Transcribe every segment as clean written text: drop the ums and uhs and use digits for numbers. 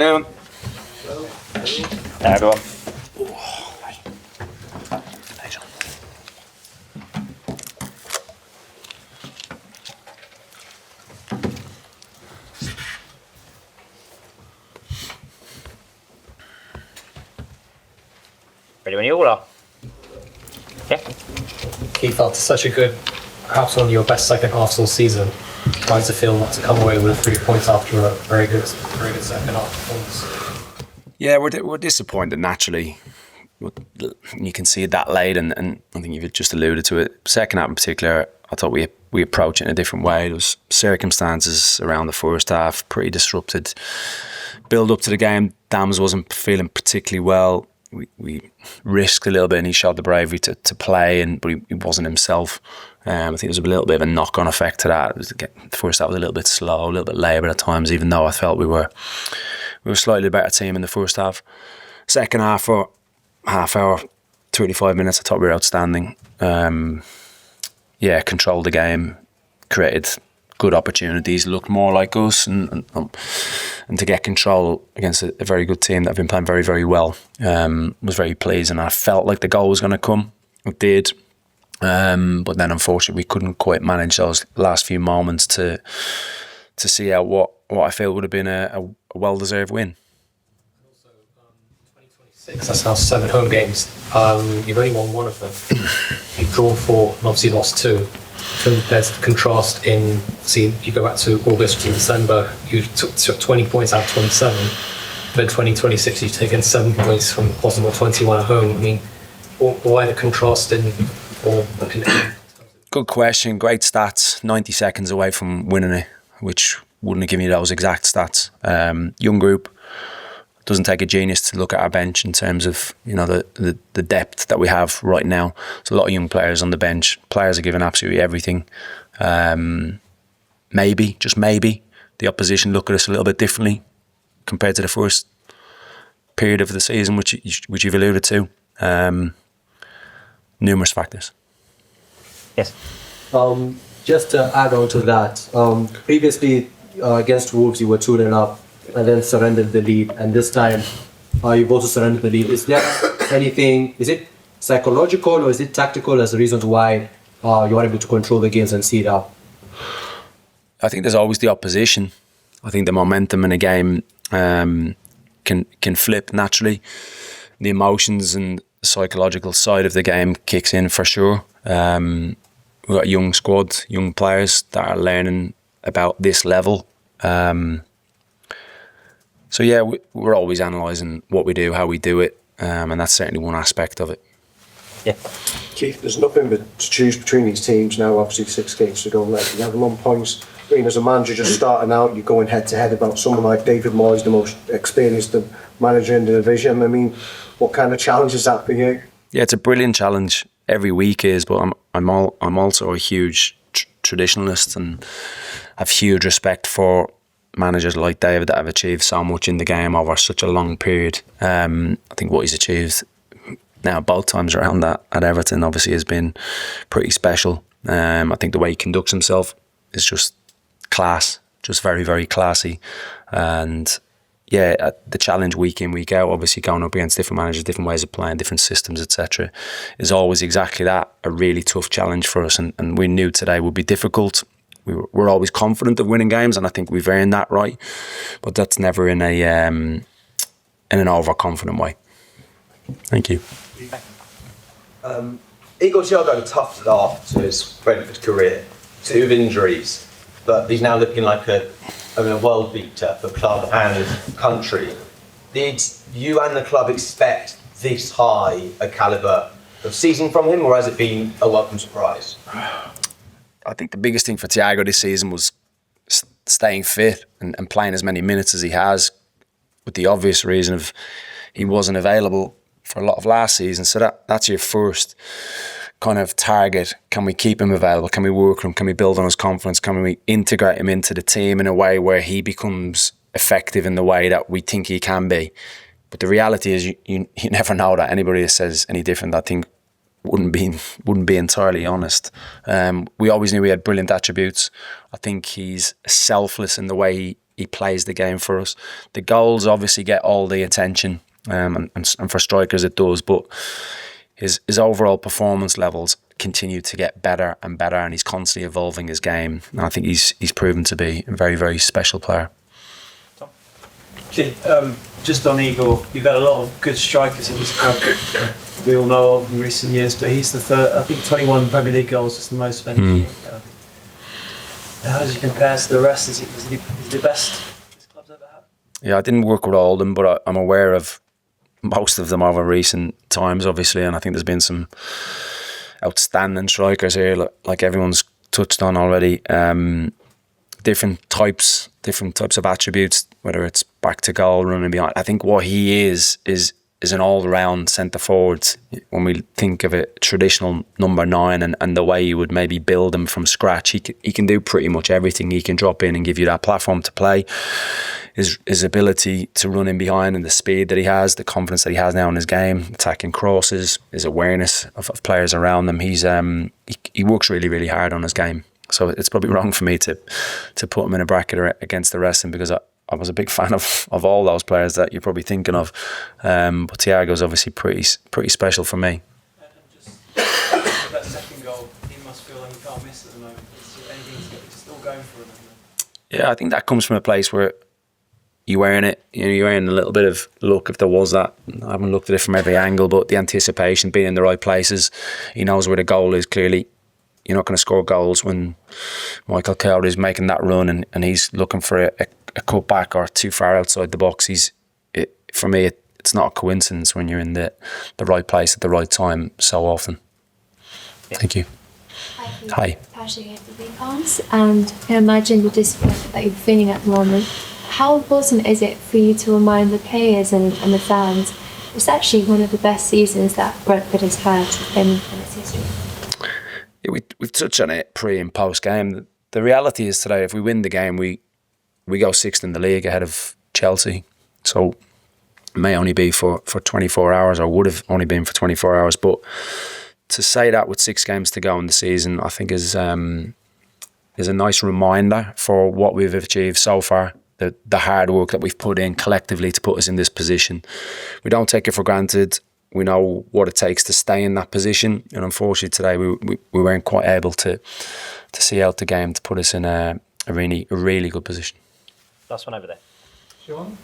afternoon. There, go on. Ready when you all are? Yeah. Keith, after such a good, perhaps one of your best second halves all season, how does it feel not to come away with 3 points after a very good second half performance? Yeah, we're disappointed naturally. You can see it that late, and I think you've just alluded to it. Second half in particular, I thought we approached it in a different way. There was circumstances around the first half, pretty disrupted. Build up to the game, Dams wasn't feeling particularly well. We risked a little bit, and he showed the bravery to play, but he wasn't himself. I think there was a little bit of a knock-on effect to that. The first half was a little bit slow, a little bit laboured at times, even though I felt we were slightly better team in the first half. Second half, for half hour, 35 minutes, I thought we were outstanding. Controlled the game, created good opportunities, looked more like us, and to get control against a very good team that have been playing very, very well was very pleased, and I felt like the goal was going to come. It did, but then unfortunately we couldn't quite manage those last few moments to see out what I feel would have been a well-deserved win. Also, 2026, that's now 7 home games. You've only won 1 of them. You've drawn 4 and obviously lost 2. There's the contrast in, you go back to August to December, you took 20 points out of 27, but in 2026 you've taken 7 points from possible 21 at home. I mean, why the contrast in form? Good question, great stats, 90 seconds away from winning it, which wouldn't have given you those exact stats. Young group, doesn't take a genius to look at our bench in terms of the depth that we have right now. There's a lot of young players on the bench. Players are giving absolutely everything. Maybe, just maybe, the opposition look at us a little bit differently compared to the first period of the season, which you've alluded to. Numerous factors. Yes. Just to add on to that, previously against Wolves you were 2-0 up and then surrendered the lead, and this time you've also surrendered the lead. Is there anything, is it psychological or is it tactical as the reasons why you are able to control the games and see it out? I think there's always the opposition. I think the momentum in a game can flip naturally. The emotions and psychological side of the game kicks in for sure. We've got a young squad, young players that are learning about this level. So yeah, we're always analysing what we do, how we do it, and that's certainly one aspect of it. Yeah. Keith, there's nothing but to choose between these teams now, obviously 6 games to go left. You have them on points. I mean, as a manager just starting out, you're going head to head about someone like David Moyes, the most experienced manager in the division. I mean, what kind of challenge is that for you? Yeah, it's a brilliant challenge. Every week is, but I'm also a huge traditionalist and have huge respect for managers like David that have achieved so much in the game over such a long period. I think what he's achieved now both times around that at Everton obviously has been pretty special. I think the way he conducts himself is just class, just very, very classy. And yeah, the challenge week in, week out, obviously going up against different managers, different ways of playing, different systems, etc., is always exactly that, a really tough challenge for us. And we knew today would be difficult. We're always confident of winning games, and I think we've earned that right. But that's never in an overconfident way. Thank you. Igor Thiago had a tough start to his Brentford career, 2 injuries, but he's now looking like a world beater for club and country. Did you and the club expect this high a calibre of season from him, or has it been a welcome surprise? I think the biggest thing for Thiago this season was staying fit and playing as many minutes as he has, with the obvious reason of he wasn't available for a lot of last season. So that's your first kind of target. Can we keep him available? Can we work on him? Can we build on his confidence? Can we integrate him into the team in a way where he becomes effective in the way that we think he can be? But the reality is you never know that. Anybody that says any different, I think wouldn't be entirely honest. We always knew he had brilliant attributes. I think he's selfless in the way he plays the game for us. The goals obviously get all the attention, and for strikers it does, but his overall performance levels continue to get better and better, and he's constantly evolving his game. And I think he's proven to be a very, very special player. Just on Igor, you've had a lot of good strikers in this club. We all know of in recent years, but he's the third. I think 21 Premier League goals is the most for any. How does he compare to the rest? Is he the best this club's ever had? Yeah, I didn't work with all of them, but I'm aware of most of them over recent times, obviously, and I think there's been some outstanding strikers here, like everyone's touched on already. Different types of attributes, whether it's back to goal, running behind. I think what he is an all-round centre forward. When we think of a traditional number 9 and the way you would maybe build him from scratch, he can do pretty much everything. He can drop in and give you that platform to play. His ability to run in behind and the speed that he has, the confidence that he has now in his game, attacking crosses, his awareness of players around him. He works really, really hard on his game. So it's probably wrong for me to put him in a bracket against the rest of them, because I was a big fan of all those players that you're probably thinking of. But Thiago's obviously pretty special for me. And just that second goal, he must feel like he can't miss at the moment. Anything's still going for him. Yeah, I think that comes from a place where you earn it. You earn a little bit of luck if there was that. I haven't looked at it from every angle, but the anticipation, being in the right places, he knows where the goal is clearly. You're not going to score goals when Michael Coward is making that run and he's looking for a cut back or too far outside the box. For me, it's not a coincidence when you're in the right place at the right time so often. Yeah. Thank you. Hi. Passion here for Beacons, and I can imagine the discipline that you're feeling at the moment. How important is it for you to remind the players and the fans it's actually one of the best seasons that Brentford has had in its history? Yeah, we've touched on it pre and post game. The reality is today, if we win the game, we go 6th in the league ahead of Chelsea. So it may only be for 24 hours, or would have only been for 24 hours. But to say that with 6 games to go in the season, I think is a nice reminder for what we've achieved so far. The hard work that we've put in collectively to put us in this position. We don't take it for granted. We know what it takes to stay in that position, and unfortunately today we weren't quite able to see out the game to put us in a really good position. Last one over there. Sean,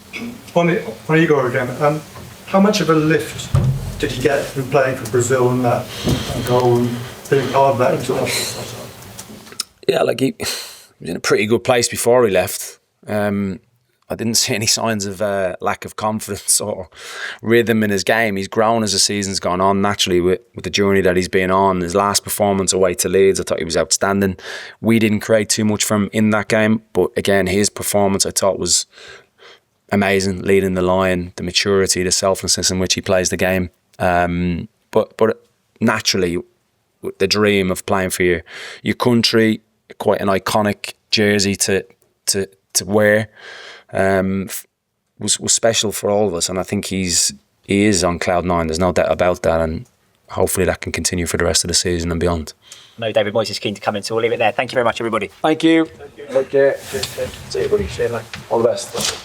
on Igor again. How much of a lift did he get from playing for Brazil and that goal and being part of that international? Yeah, he was in a pretty good place before he left. I didn't see any signs of lack of confidence or rhythm in his game. He's grown as the season's gone on, naturally, with the journey that he's been on. His last performance away to Leeds, I thought he was outstanding. We didn't create too much from him in that game, but again, his performance I thought was amazing, leading the line, the maturity, the selflessness in which he plays the game. But naturally, the dream of playing for your country, quite an iconic jersey to wear, was special for all of us, and I think he is on cloud 9. There's no doubt about that, and hopefully that can continue for the rest of the season and beyond. No, David Moyes is keen to come in, so we'll leave it there. Thank you very much, everybody. Thank you. Okay. See you, buddy. See you, mate. All the best.